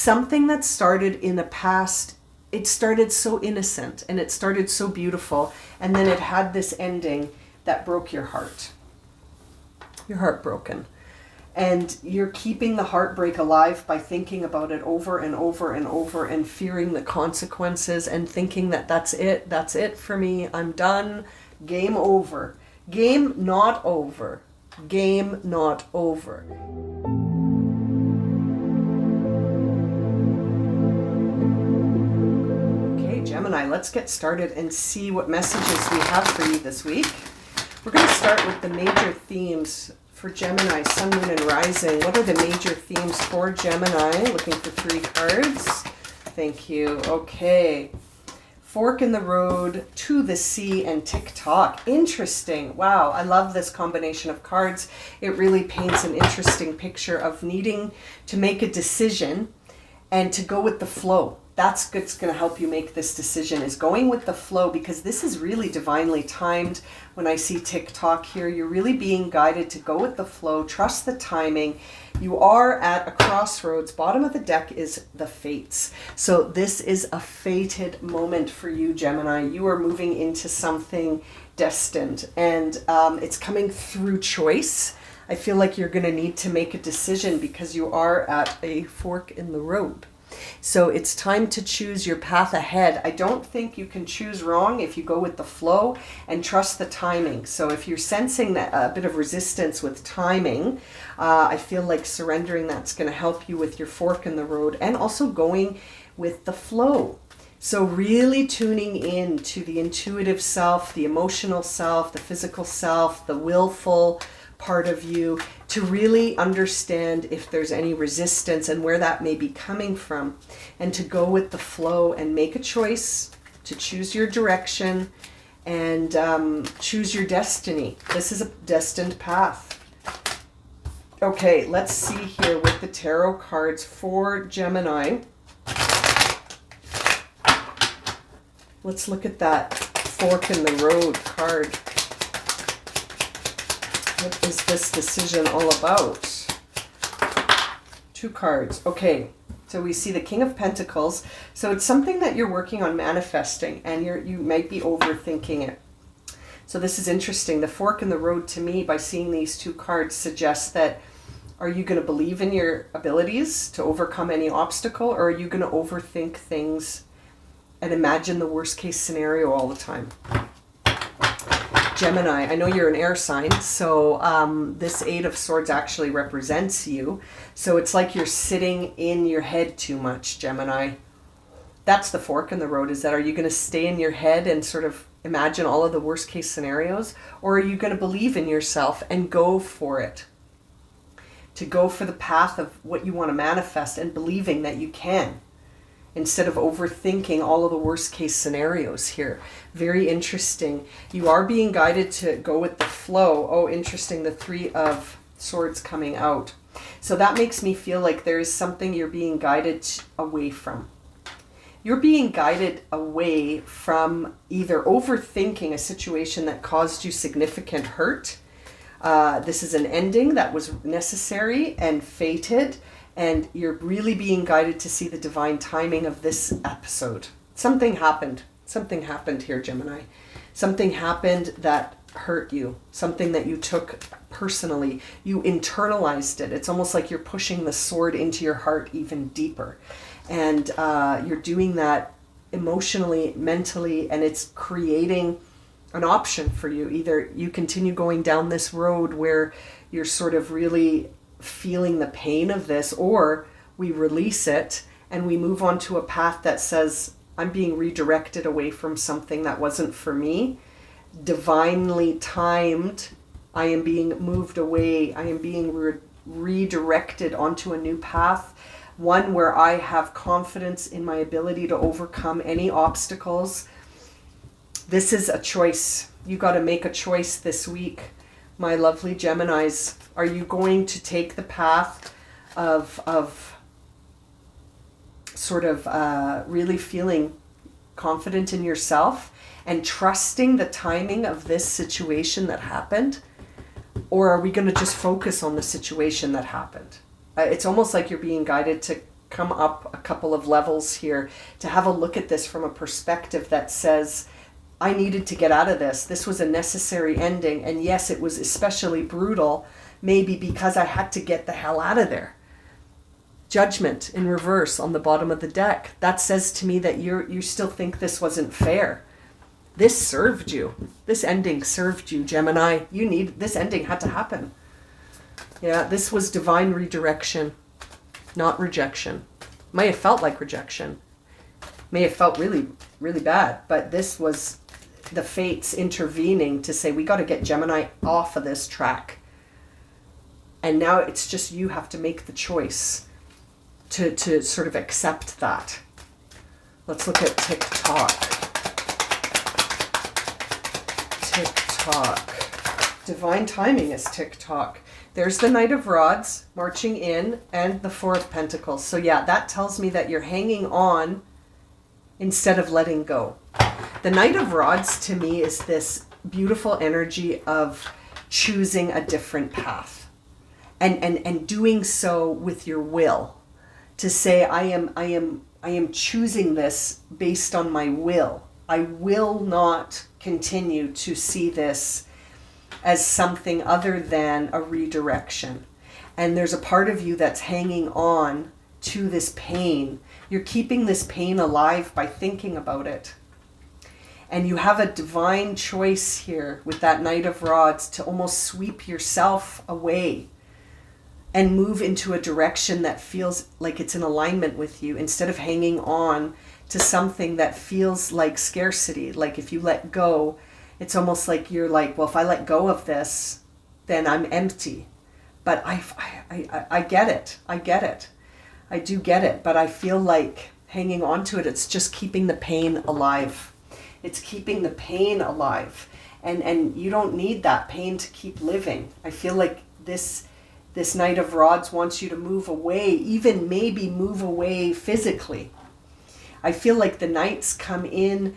something that started in the past. It started so innocent and it started so beautiful, and then it had this ending that broke your heart. Your heart broken. And you're keeping the heartbreak alive by thinking about it over and over and over and fearing the consequences and thinking that that's it for me, I'm done, game over. Game not over. Game not over. Okay, Gemini, let's get started and see what messages we have for you this week. We're going to start with the major themes for Gemini, Sun, Moon, and Rising. What are the major themes for Gemini? Looking for 3 cards. Thank you. Okay. Fork in the road, to the sea, and TikTok. Interesting. Wow. I love this combination of cards. It really paints an interesting picture of needing to make a decision and to go with the flow. That's what's going to help you make this decision, is going with the flow, because this is really divinely timed. When I see TikTok here, you're really being guided to go with the flow, trust the timing. You are at a crossroads. Bottom of the deck is the fates. So this is a fated moment for you, Gemini. You are moving into something destined, and it's coming through choice. I feel like you're going to need to make a decision because you are at a fork in the road. So it's time to choose your path ahead. I don't think you can choose wrong if you go with the flow and trust the timing. So if you're sensing that a bit of resistance with timing, I feel like surrendering that's going to help you with your fork in the road, and also going with the flow. So really tuning in to the intuitive self, the emotional self, the physical self, the willful part of you, to really understand if there's any resistance and where that may be coming from, and to go with the flow and make a choice to choose your direction and choose your destiny. This is a destined path. Okay, let's see here with the tarot cards for Gemini. Let's look at that fork in the road card. What is this decision all about? 2 cards. Okay, so we see the King of Pentacles. So it's something that you're working on manifesting, and you might be overthinking it. So this is interesting. The fork in the road, to me, by seeing these 2 cards, suggests that, are you going to believe in your abilities to overcome any obstacle, or are you going to overthink things and imagine the worst case scenario all the time? Gemini, I know you're an air sign, so this 8 of Swords actually represents you. So it's like you're sitting in your head too much, Gemini. That's the fork in the road, is that, are you going to stay in your head and sort of imagine all of the worst case scenarios? Or are you going to believe in yourself and go for it? To go for the path of what you want to manifest and believing that you can, instead of overthinking all of the worst case scenarios here. Very interesting. You are being guided to go with the flow. Oh, interesting. The 3 of Swords coming out. So that makes me feel like there is something you're being guided away from. You're being guided away from either overthinking a situation that caused you significant hurt. This is an ending that was necessary and fated. And you're really being guided to see the divine timing of this episode. Something happened. Something happened here, Gemini. Something happened that hurt you. Something that you took personally. You internalized it. It's almost like you're pushing the sword into your heart even deeper. And you're doing that emotionally, mentally, and it's creating an option for you. Either you continue going down this road where you're sort of really feeling the pain of this, or we release it and we move on to a path that says, I'm being redirected away from something that wasn't for me. Divinely timed. I am being moved away. I am being redirected onto a new path. One where I have confidence in my ability to overcome any obstacles. This is a choice. You got to make a choice this week, my lovely Geminis. Are you going to take the path of sort of really feeling confident in yourself and trusting the timing of this situation that happened? Or are we going to just focus on the situation that happened? It's almost like you're being guided to come up a couple of levels here to have a look at this from a perspective that says, I needed to get out of this. This was a necessary ending. And yes, it was especially brutal, maybe because I had to get the hell out of there. Judgment in reverse on the bottom of the deck. That says to me that you still think this wasn't fair. This served you. This ending served you, Gemini. This ending had to happen. Yeah, this was divine redirection, not rejection. May have felt like rejection. May have felt really, really bad. But this was the fates intervening to say, we got to get Gemini off of this track. And now it's just you have to make the choice to sort of accept that. Let's look at TikTok. TikTok. Divine timing is TikTok. There's the Knight of Rods marching in and the Four of Pentacles. So yeah, that tells me that you're hanging on instead of letting go. The Knight of Rods to me is this beautiful energy of choosing a different path and doing so with your will. To say, I am choosing this based on my will. I will not continue to see this as something other than a redirection. And there's a part of you that's hanging on to this pain. You're keeping this pain alive by thinking about it. And you have a divine choice here with that Knight of Rods to almost sweep yourself away and move into a direction that feels like it's in alignment with you, instead of hanging on to something that feels like scarcity. Like if you let go, it's almost like you're like, well, if I let go of this, then I'm empty. But I get it. I get it. I do get it. But I feel like hanging on to it, it's just keeping the pain alive. It's keeping the pain alive. And you don't need that pain to keep living. I feel like this Knight of Rods wants you to move away, even maybe move away physically. I feel like the Knights come in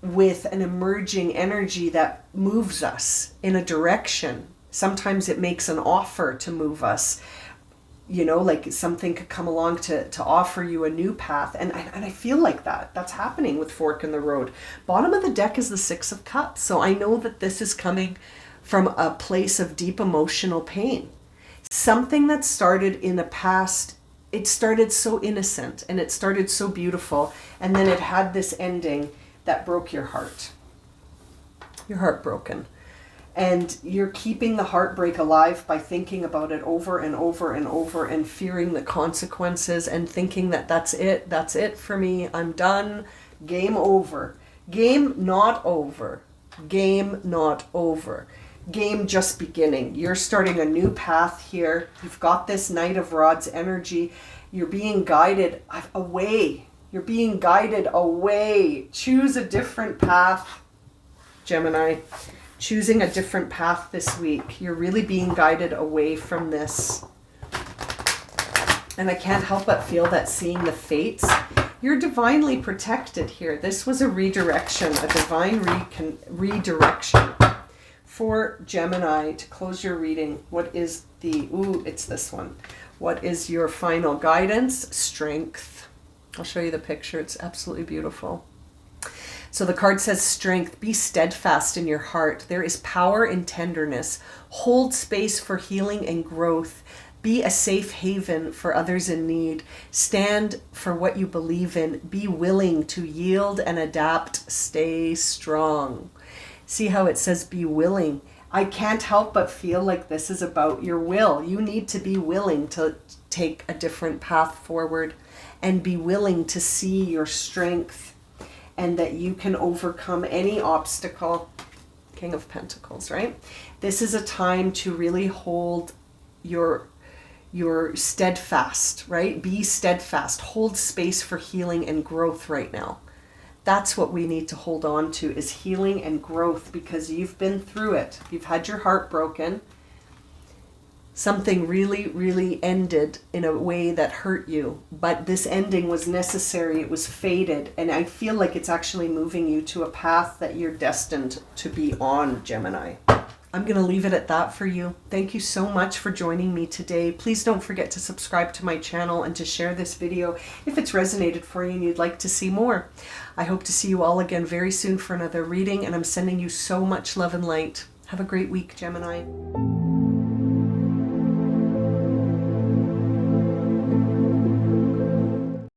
with an emerging energy that moves us in a direction. Sometimes it makes an offer to move us. You know, like something could come along to offer you a new path. And I feel like that's happening with Fork in the Road. Bottom of the deck is the Six of Cups. So I know that this is coming from a place of deep emotional pain. Something that started in the past, it started so innocent and it started so beautiful, and then it had this ending that broke your heart. Your heart broken. And you're keeping the heartbreak alive by thinking about it over and over and over and fearing the consequences and thinking that that's it for me, I'm done, game over. Game not over. Game not over. Game just beginning. You're starting a new path here. You've got this Knight of Rods energy. You're being guided away. You're being guided away. Choose a different path, Gemini. Choosing a different path this week. You're really being guided away from this. And I can't help but feel that seeing the fates, you're divinely protected here. This was a redirection, a divine redirection. For Gemini, to close your reading, what is it's this one. What is your final guidance? Strength. I'll show you the picture. It's absolutely beautiful. So the card says strength. Be steadfast in your heart. There is power in tenderness. Hold space for healing and growth. Be a safe haven for others in need. Stand for what you believe in. Be willing to yield and adapt. Stay strong. See how it says be willing. I can't help but feel like this is about your will. You need to be willing to take a different path forward and be willing to see your strength and that you can overcome any obstacle. King of Pentacles, right? This is a time to really hold your steadfast, right? Be steadfast. Hold space for healing and growth right now. That's what we need to hold on to, is healing and growth, because you've been through it. You've had your heart broken. Something really, really ended in a way that hurt you. But this ending was necessary. It was fated. And I feel like it's actually moving you to a path that you're destined to be on, Gemini. I'm going to leave it at that for you. Thank you so much for joining me today. Please don't forget to subscribe to my channel and to share this video if it's resonated for you and you'd like to see more. I hope to see you all again very soon for another reading, and I'm sending you so much love and light. Have a great week, Gemini.